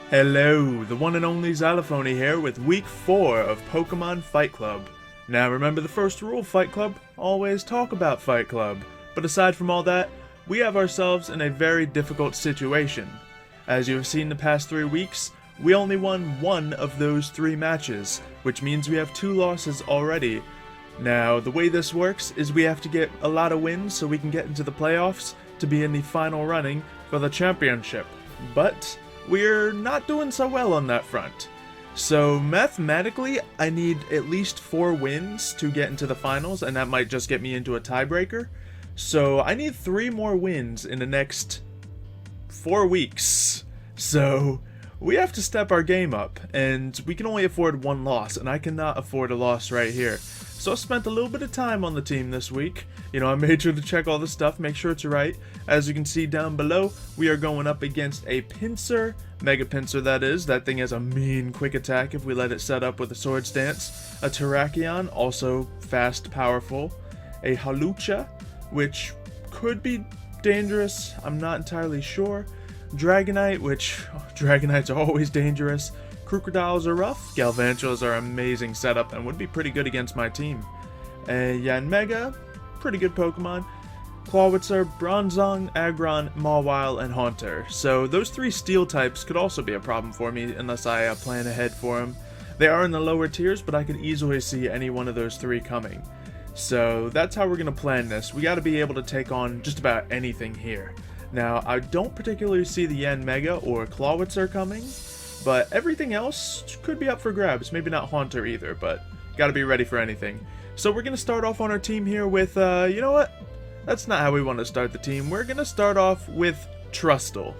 Hello, the one and only Xylophoney here with week 4 of Pokemon Fight Club. Now remember the first rule, Fight Club, always talk about Fight Club. But aside from all that, we have ourselves in a very difficult situation. As you have seen the past 3 weeks, we only won 1 of those 3 matches, which means we have 2 losses already. Now, the way this works is we have to get a lot of wins so we can get into the playoffs to be in the final running for the championship. But we're not doing so well on that front. So mathematically, I need at least 4 wins to get into the finals, and that might just get me into a tiebreaker. So I need 3 more wins in the next 4 weeks. So we have to step our game up, and we can only afford 1 loss, and I cannot afford a loss right here. So I spent a little bit of time on the team this week. You know, I made sure to check all the stuff, make sure it's right. As you can see down below, we are going up against a Pinsir, Mega Pinsir that is. That thing has a mean quick attack if we let it set up with a Swords Dance. A Terrakion, also fast, powerful. A Hawlucha, which could be dangerous, I'm not entirely sure. Dragonite, which Dragonites are always dangerous. Crocodiles are rough, Galvantulas are amazing setup and would be pretty good against my team. A Yanmega, pretty good Pokemon. Clawitzer, Bronzong, Aggron, Mawile, and Haunter. So those 3 steel types could also be a problem for me unless I plan ahead for them. They are in the lower tiers, but I could easily see any one of those 3 coming. So that's how we're going to plan this. We got to be able to take on just about anything here. Now, I don't particularly see the Yanmega or Clawitzer coming, but everything else could be up for grabs. Maybe not Haunter either, but gotta be ready for anything. So we're gonna start off on our team here with, you know what? That's not how we want to start the team. We're gonna start off with Trustle.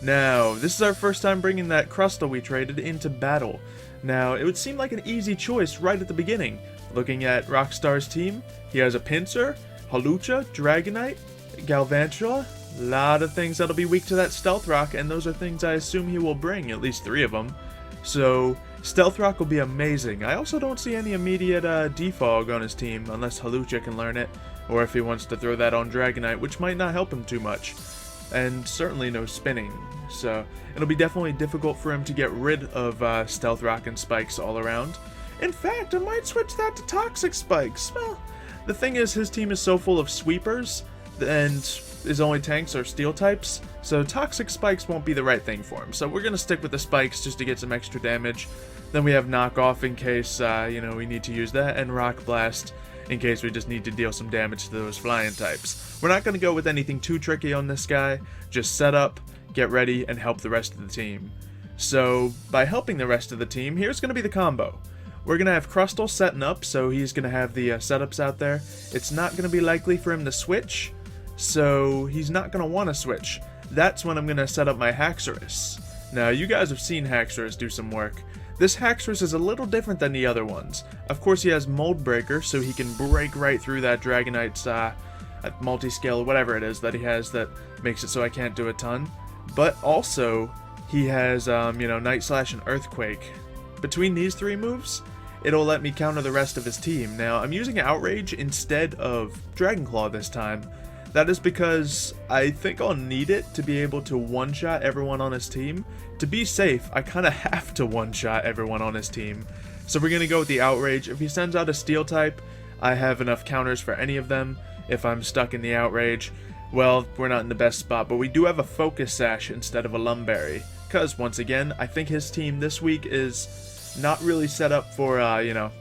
Now, this is our first time bringing that Crustle we traded into battle. Now, it would seem like an easy choice right at the beginning. Looking at Rockstar's team, he has a Pinsir, Hawlucha, Dragonite, Galvantula. A lot of things that'll be weak to that Stealth Rock, and those are things I assume he will bring, at least 3 of them. So, Stealth Rock will be amazing. I also don't see any immediate defog on his team, unless Hawlucha can learn it, or if he wants to throw that on Dragonite, which might not help him too much. And certainly no spinning, so it'll be definitely difficult for him to get rid of Stealth Rock and Spikes all around. In fact, I might switch that to Toxic Spikes. Well, the thing is, his team is so full of sweepers, and his only tanks are steel types, so Toxic Spikes won't be the right thing for him. So we're going to stick with the Spikes just to get some extra damage. Then we have Knock Off in case, you know, we need to use that, and Rock Blast in case we just need to deal some damage to those flying types. We're not going to go with anything too tricky on this guy, just set up, get ready, and help the rest of the team. So by helping the rest of the team, here's going to be the combo. We're going to have Crustle setting up, so he's going to have the setups out there. It's not going to be likely for him to switch, so he's not going to want to switch. That's when I'm going to set up my Haxorus. Now, you guys have seen Haxorus do some work. This Haxorus is a little different than the other ones. Of course, he has Mold Breaker, so he can break right through that Dragonite's multi-scale, whatever it is that he has that makes it so I can't do a ton. But also, he has, you know, Night Slash and Earthquake. Between these 3 moves, it'll let me counter the rest of his team. Now, I'm using Outrage instead of Dragon Claw this time. That is because I think I'll need it to be able to one-shot everyone on his team. To be safe, I kind of have to one-shot everyone on his team. So we're going to go with the Outrage. If he sends out a Steel type, I have enough counters for any of them. If I'm stuck in the Outrage, well, we're not in the best spot. But we do have a Focus Sash instead of a Lumberry. Because, once again, I think his team this week is not really set up for, you know,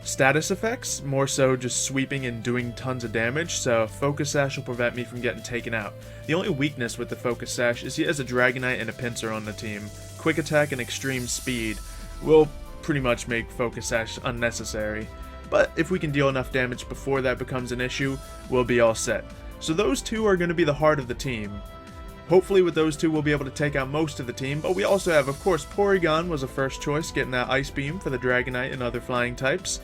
status effects, more so just sweeping and doing tons of damage, so Focus Sash will prevent me from getting taken out. The only weakness with the Focus Sash is he has a Dragonite and a Pinsir on the team. Quick attack and extreme speed will pretty much make Focus Sash unnecessary, but if we can deal enough damage before that becomes an issue, we'll be all set. So those 2 are going to be the heart of the team. Hopefully with those 2 we'll be able to take out most of the team, but we also have, of course, Porygon was a first choice, getting that Ice Beam for the Dragonite and other flying types.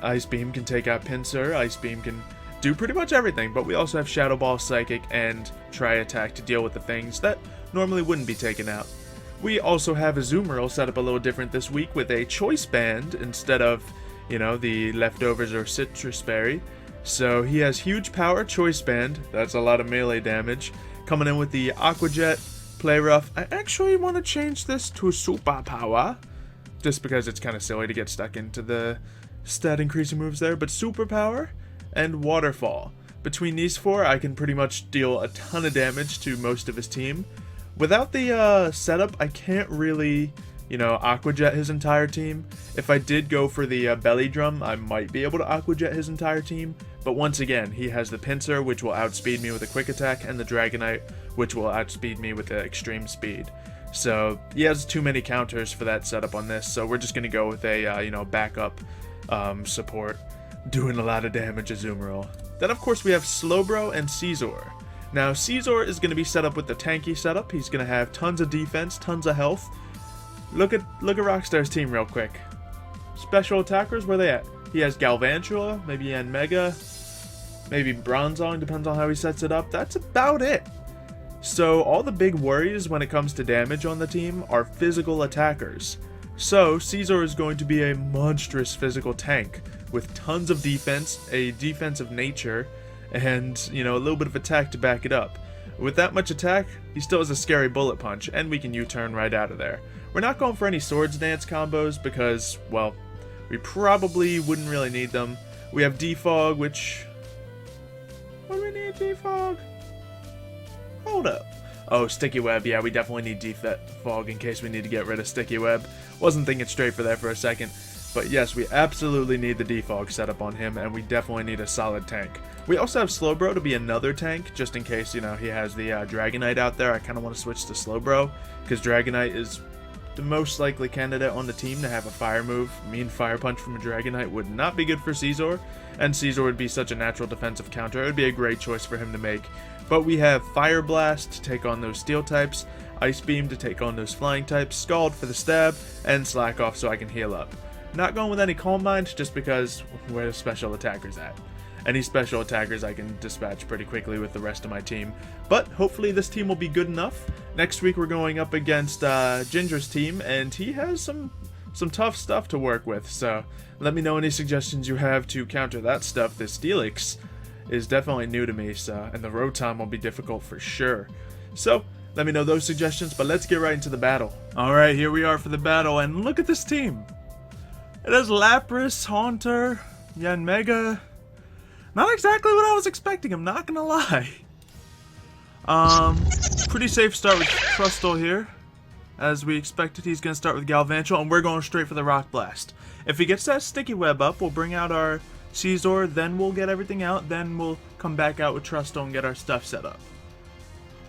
Ice Beam can take out Pinsir, Ice Beam can do pretty much everything, but we also have Shadow Ball, Psychic, and Tri-Attack to deal with the things that normally wouldn't be taken out. We also have Azumarill set up a little different this week with a Choice Band instead of, you know, the leftovers or Citrus Berry. So he has huge power, Choice Band, that's a lot of melee damage, coming in with the Aqua Jet, play rough. I actually want to change this to superpower, just because it's kind of silly to get stuck into the stat increasing moves there. But superpower and waterfall. Between these four, I can pretty much deal a ton of damage to most of his team. Without the setup, I can't really, you know, Aqua Jet his entire team. If I did go for the belly drum, I might be able to Aqua Jet his entire team. But once again, he has the Pincer, which will outspeed me with a quick attack, and the Dragonite, which will outspeed me with the extreme speed. So he has too many counters for that setup on this. So we're just gonna go with a you know, backup support, doing a lot of damage to Azumarill. Then of course we have Slowbro and Caesar. Now Caesar is gonna be set up with the tanky setup. He's gonna have tons of defense, tons of health. Look at Rockstar's team real quick. Special attackers, where they at? He has Galvantula, maybe Mega, maybe Bronzong, depends on how he sets it up. That's about it. So all the big worries when it comes to damage on the team are physical attackers. So Caesar is going to be a monstrous physical tank with tons of defense, a defensive nature, and, you know, a little bit of attack to back it up. With that much attack, he still has a scary bullet punch, and we can U-turn right out of there. We're not going for any Swords Dance combos because, well, we probably wouldn't really need them. We have Defog, which... What do we need Defog? Hold up. Oh, Sticky Web. Yeah, we definitely need Defog in case we need to get rid of Sticky Web. Wasn't thinking straight for that for a second. But yes, we absolutely need the Defog setup on him, and we definitely need a solid tank. We also have Slowbro to be another tank, just in case, you know, he has the Dragonite out there. I kind of want to switch to Slowbro, because Dragonite is the most likely candidate on the team to have a fire move. Mean Fire Punch from a Dragonite would not be good for Caesar, and Caesar would be such a natural defensive counter. It would be a great choice for him to make. But we have Fire Blast to take on those steel types, Ice Beam to take on those flying types, Scald for the stab, and Slack Off so I can heal up. Not going with any Calm Mind just because where the special attackers at. Any special attackers I can dispatch pretty quickly with the rest of my team. But hopefully this team will be good enough. Next week we're going up against Ginger's team, and he has some tough stuff to work with. So let me know any suggestions you have to counter that stuff. This Steelix is definitely new to me, so, and the Rotom will be difficult for sure. So let me know those suggestions, but let's get right into the battle. Alright, here we are for the battle, and look at this team. It has Lapras, Haunter, Yanmega. Not exactly what I was expecting, I'm not gonna lie. Pretty safe start with Trustle here. As we expected, he's gonna start with Galvantula, and we're going straight for the Rock Blast. If he gets that Sticky Web up, we'll bring out our Caesar, then we'll get everything out, then we'll come back out with Trustle and get our stuff set up.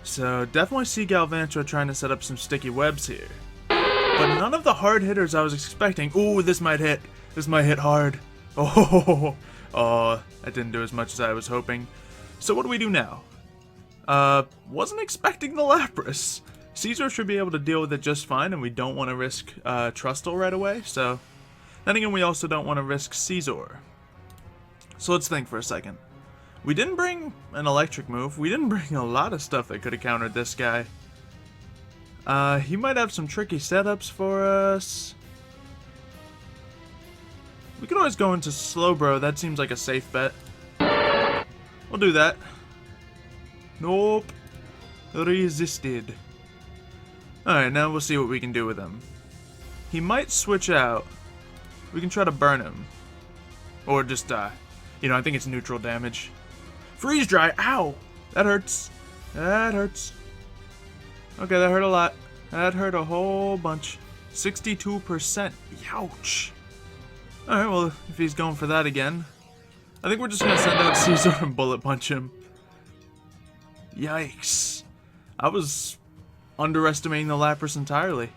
So definitely see Galvantula trying to set up some sticky webs here. But none of the hard hitters I was expecting. Ooh, this might hit. This might hit hard. Oh, that didn't do as much as I was hoping. So what do we do now? Wasn't expecting the Lapras. Caesar should be able to deal with it just fine, and we don't want to risk Trustle right away. So then again, we also don't want to risk Caesar. So let's think for a second. We didn't bring an electric move. We didn't bring a lot of stuff that could have countered this guy. He might have some tricky setups for us. We could always go into Slowbro. That seems like a safe bet. We'll do that. Nope. Resisted. Alright, now we'll see what we can do with him. He might switch out. We can try to burn him. Or just die. You know, I think it's neutral damage. Freeze Dry! Ow! That hurts. That hurts. Okay, that hurt a lot. That hurt a whole bunch. 62%. Youch. Alright, well, if he's going for that again, I think we're just gonna send out Caesar and bullet punch him. Yikes. I was underestimating the Lapras entirely.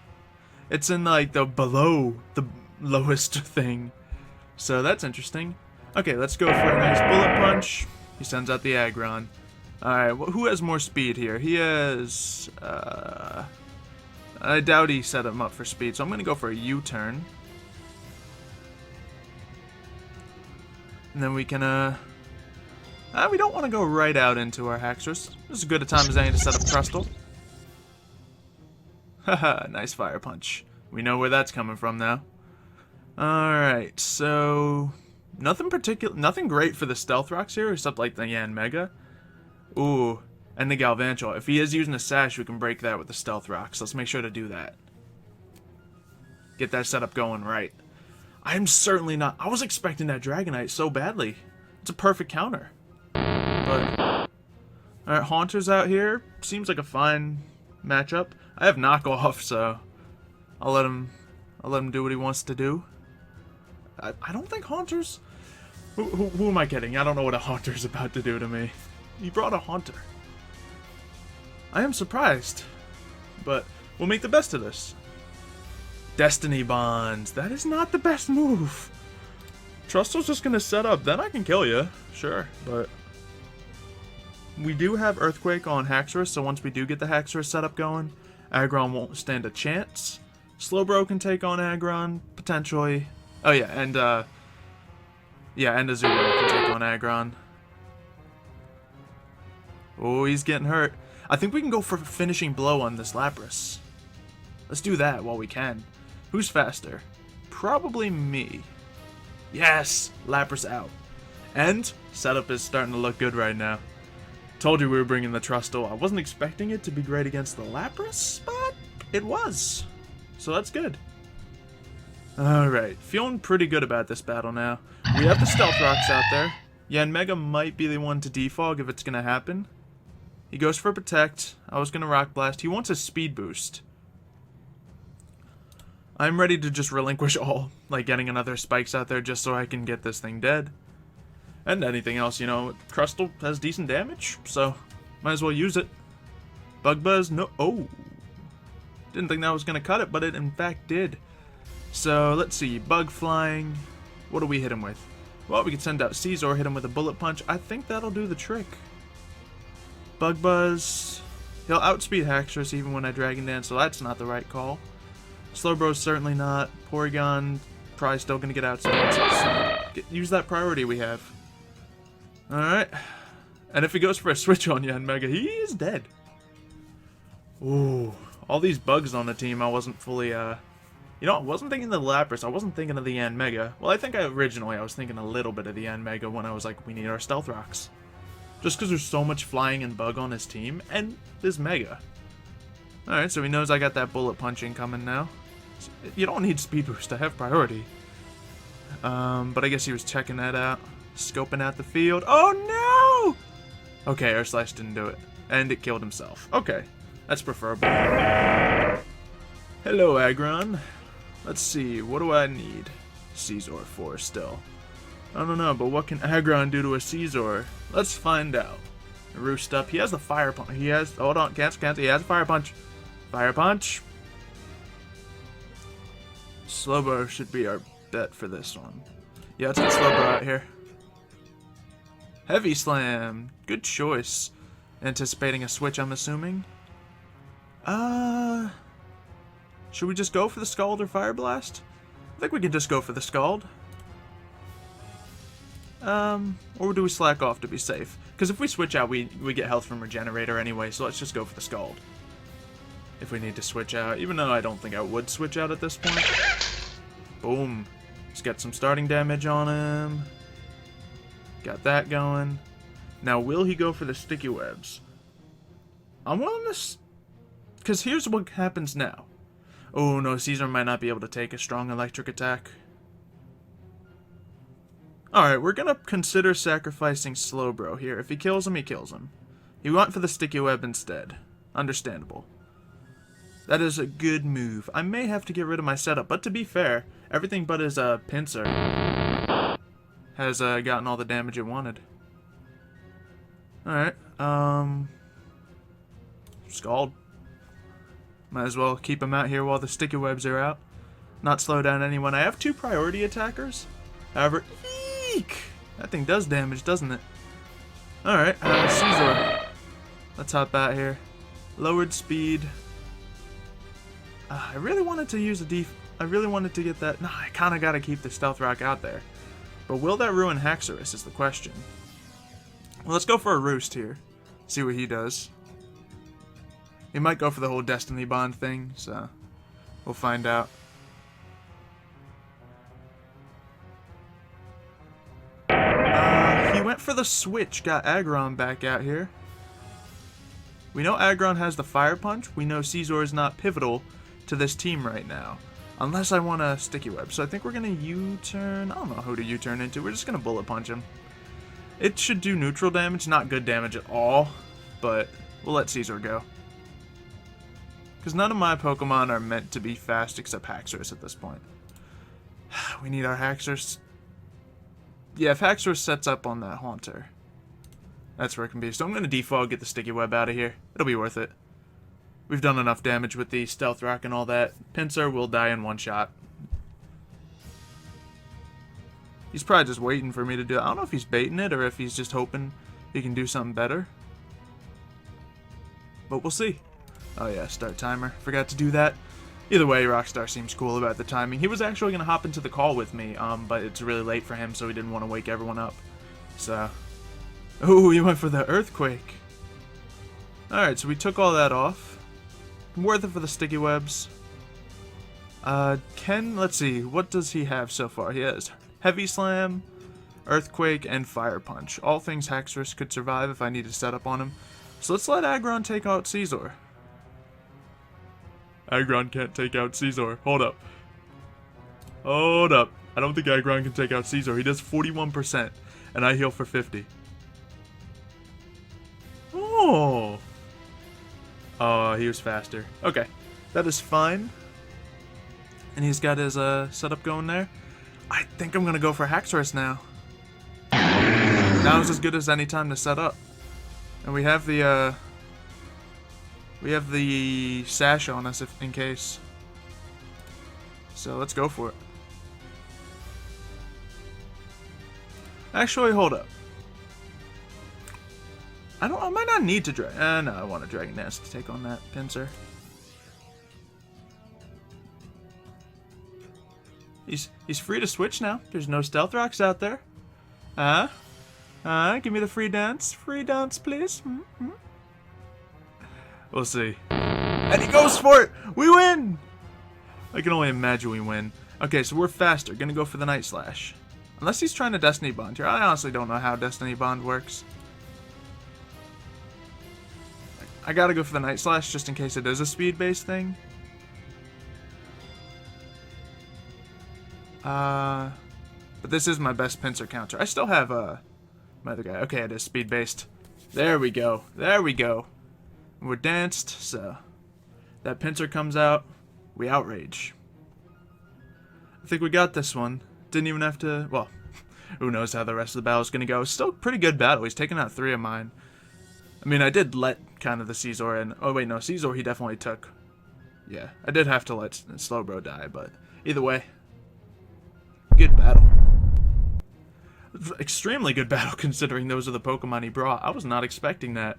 It's in, like, the below the lowest thing. So that's interesting. Okay, let's go for a nice bullet punch. He sends out the Aggron. Alright, well, who has more speed here? He has, I doubt he set him up for speed, so I'm going to go for a U-turn. And then we can, we don't want to go right out into our Haxorus. This is as good a time as any to set up Trustle. Haha, nice fire punch. We know where that's coming from now. Alright, so nothing great for the Stealth Rocks here, except like the Yanmega. Ooh, And the Galvantula. If he is using a sash, we can break that with the Stealth Rock. So let's make sure to do that. Get that setup going right. I'm certainly not... I was expecting that Dragonite so badly. It's a perfect counter. But... Alright, Haunter's out here. Seems like a fine matchup. I have knockoff, so... I'll let him do what he wants to do. I don't think Haunter's... Who am I kidding? I don't know what a Haunter's about to do to me. He brought a Haunter. I am surprised. But we'll make the best of this. Destiny Bonds. That is not the best move. Trustle's just going to set up. Then I can kill you. Sure, but... We do have Earthquake on Haxorus, so once we do get the Haxorus setup going, Aggron won't stand a chance. Slowbro can take on Aggron, potentially. Oh yeah, and Azuro can take on Aggron. Oh, he's getting hurt. I think we can go for finishing blow on this Lapras. Let's do that while we can. Who's faster? Probably me. Yes! Lapras out. And setup is starting to look good right now. Told you we were bringing the Trustle. I wasn't expecting it to be great against the Lapras, but it was. So that's good. Alright, feeling pretty good about this battle now. We have the Stealth Rocks out there. Yanmega might be the one to defog if it's going to happen. He goes for Protect. I was going to Rock Blast. He wants a Speed Boost. I'm ready to just relinquish all, like getting another Spikes out there just so I can get this thing dead. And anything else, you know, Crustle has decent damage, so might as well use it. Bug Buzz, no, oh. Didn't think that was going to cut it, but it in fact did. So, let's see, Bug Flying, what do we hit him with? Well, we could send out Caesar, hit him with a Bullet Punch. I think that'll do the trick. Bug Buzz, he'll outspeed Haxorus even when I Dragon Dance, so that's not the right call. Slowbro's certainly not. Porygon, probably still going to get outspeed. So use that priority we have. Alright. And if he goes for a switch on Yanmega, he is dead. Ooh. All these bugs on the team, I wasn't fully, You know, I wasn't thinking of the Lapras, I wasn't thinking of the Yanmega. Well, I think originally I was thinking a little bit of the Yanmega when I was like, we need our Stealth Rocks. Just because there's so much flying and bug on his team, and this Mega. Alright, so he knows I got that Bullet Punching coming now. You don't need Speed Boost, I have priority. But I guess he was checking that out. Scoping out the field. Oh no! Okay, Air Slash didn't do it. And it killed himself. Okay, that's preferable. Hello, Aggron. Let's see, what do I need Caesar for still? I don't know, but what can Aggron do to a Caesar? Let's find out. Roost up. He has the Fire Punch. He has... Hold on, cancel. He has a Fire Punch. Fire Punch. Slowbro should be our bet for this one. Yeah, let's get Slowbro out here. Heavy Slam. Good choice. Anticipating a switch, I'm assuming. Should we just go for the Scald or Fire Blast? I think we can just go for the Scald. Or do we slack off to be safe? Because if we switch out, we get health from Regenerator anyway, so let's just go for the Scald. If we need to switch out, even though I don't think I would switch out at this point. Boom. Let's get some starting damage on him. Got that going. Now, will he go for the Sticky Webs? I'm willing to... Because here's what happens now. Oh no, Caesar might not be able to take a strong electric attack. Alright, we're gonna consider sacrificing Slowbro here. If he kills him, he kills him. He went for the Sticky Web instead. Understandable. That is a good move. I may have to get rid of my setup, but to be fair, everything but his Pinsir has gotten all the damage it wanted. Alright, Scald. Might as well keep him out here while the Sticky Webs are out. Not slow down anyone. I have 2 priority attackers. However, eek! That thing does damage, doesn't it? Alright, Caesar. Let's hop out here. Lowered speed. I really wanted to use I really wanted to get that. No, I kind of got to keep the Stealth Rock out there. But will that ruin Haxorus is the question. Well, let's go for a Roost here. See what he does. He might go for the whole Destiny Bond thing, so we'll find out. He went for the switch, got Aggron back out here. We know Aggron has the Fire Punch. We know Scizor is not pivotal to this team right now. Unless I want a Sticky Web. So I think we're going to U-turn. I don't know who to U-turn into. We're just going to Bullet Punch him. It should do neutral damage. Not good damage at all. But we'll let Scizor go. Because none of my Pokemon are meant to be fast except Haxorus at this point. We need our Haxorus. Yeah, if Haxorus sets up on that Haunter, that's where it can be. So I'm going to default, get the Sticky Web out of here. It'll be worth it. We've done enough damage with the Stealth Rock and all that. Pinsir will die in one shot. He's probably just waiting for me to do it. I don't know if he's baiting it or if he's just hoping he can do something better. But we'll see. Oh yeah, start timer. Forgot to do that. Either way, Rockstar seems cool about the timing. He was actually going to hop into the call with me, but it's really late for him, so he didn't want to wake everyone up. So, ooh, he went for the Earthquake. Alright, so we took all that off. Worth it for the Sticky Webs. Let's see, what does he have so far? He has Heavy Slam, Earthquake, and Fire Punch. All things Haxorus could survive if I need to set up on him. So let's let Aggron take out Scizor. Aggron can't take out Scizor. Hold up. Hold up. I don't think Aggron can take out Scizor. He does 41%, and I heal for 50. Oh. Oh, he was faster. Okay. That is fine. And he's got his setup going there. I think I'm going to go for Haxorus now. Now is as good as any time to set up. And we have the sash on us in case. So let's go for it. Actually, hold up. I might not need to drag. No, I want a Dragon Dance to take on that Pinsir. He's free to switch now. There's no Stealth Rocks out there. Give me the free dance. Free dance, please. We'll see. And he goes for it! We win! I can only imagine we win. Okay, so we're faster. Gonna go for the Night Slash. Unless he's trying to Destiny Bond here. I honestly don't know how Destiny Bond works. I gotta go for the Night Slash just in case it is a speed-based thing. But this is my best Pinsir counter. I still have my other guy. Okay, it is speed-based. There we go. There we go. We're danced, so that Pinsir comes out. We outrage. I think we got this one. Didn't even have to... Well, who knows how the rest of the battle is going to go. Still a pretty good battle. He's taken out 3 of mine. I mean, I did let kind of the Scizor in. Oh, wait, no. Scizor he definitely took. Yeah, I did have to let Slowbro die, but either way. Good battle. Extremely good battle considering those are the Pokemon he brought. I was not expecting that.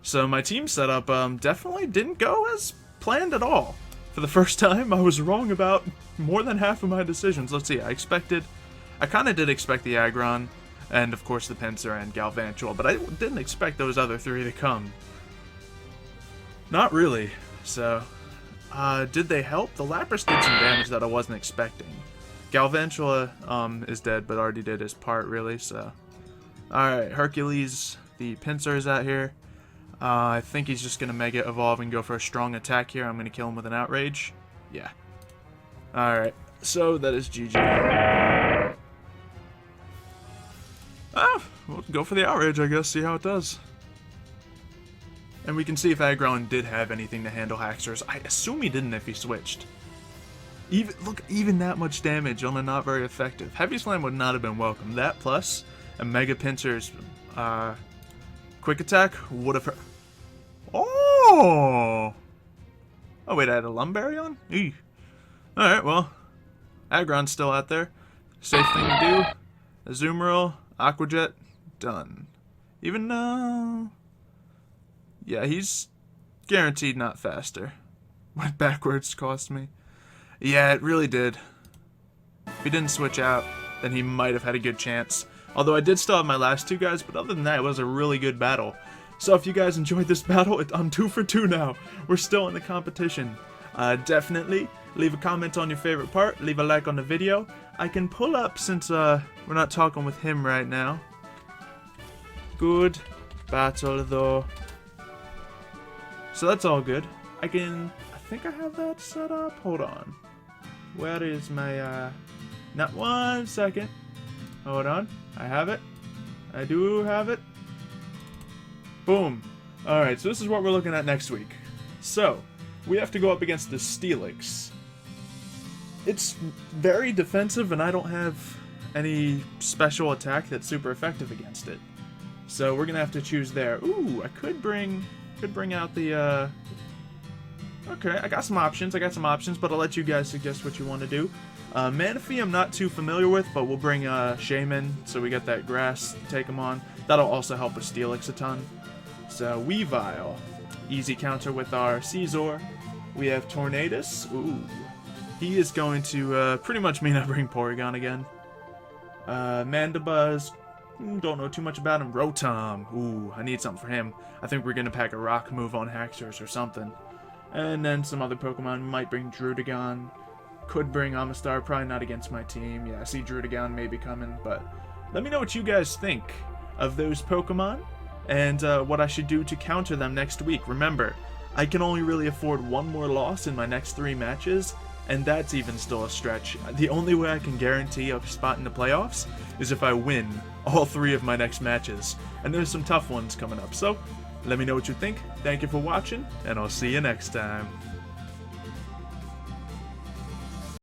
So my team setup definitely didn't go as planned at all. For the first time, I was wrong about more than half of my decisions. Let's see, I kind of did expect the Aggron, and of course the Pinsir and Galvantula, but I didn't expect those other 3 to come. Not really. So, did they help? The Lapras did some damage that I wasn't expecting. Galvantula is dead, but already did his part, really, so... Alright, Hercules, the Pinsir is out here. I think he's just going to Mega Evolve and go for a strong attack here. I'm going to kill him with an Outrage. Yeah. Alright, so that is GG. We'll go for the Outrage, I guess, see how it does. And we can see if Aggron did have anything to handle Haxorus. I assume he didn't if he switched. Even that much damage on a not very effective. Heavy Slam would not have been welcome. That plus a Mega Pinsir's Quick Attack would have hurt. Oh! Oh wait, I had a Lumberry on? Eee. Alright, well. Aggron's still out there. Safe thing to do. Azumarill, Aqua Jet, done. Even though... Yeah, he's guaranteed not faster. Went backwards, cost me. Yeah, it really did. If he didn't switch out, then he might have had a good chance. Although I did still have my last 2 guys, but other than that, it was a really good battle. So if you guys enjoyed this battle, I'm 2 for 2 now. We're still in the competition. Definitely leave a comment on your favorite part. Leave a like on the video. I can pull up, since we're not talking with him right now. Good battle, though. So that's all good. I think I have that set up. Hold on. Where is my, not 1 second. Hold on. I have it. I do have it. Boom. Alright, so this is what we're looking at next week. So, we have to go up against the Steelix. It's very defensive, and I don't have any special attack that's super effective against it. So we're gonna have to choose there. Ooh, I could bring out the, okay, I got some options, but I'll let you guys suggest what you want to do. Manaphy I'm not too familiar with, but we'll bring Shaman, so we get that grass to take him on. That'll also help with Steelix a ton. So Weavile, easy counter with our Caesar. We have Tornadus. Ooh, he is going to pretty much mean I bring Porygon again. Mandibuzz, don't know too much about him. Rotom, ooh, I need something for him. I think we're gonna pack a rock move on Haxorus or something. And then some other Pokemon, might bring Druddigon. Could bring Amistar, probably not against my team. Yeah, I see Druddigon maybe coming, but let me know what you guys think of those Pokemon and what I should do to counter them next week. Remember, I can only really afford one more loss in my next 3 matches, and that's even still a stretch. The only way I can guarantee a spot in the playoffs is if I win all 3 of my next matches, and there's some tough ones coming up. So let me know what you think. Thank you for watching, and I'll see you next time.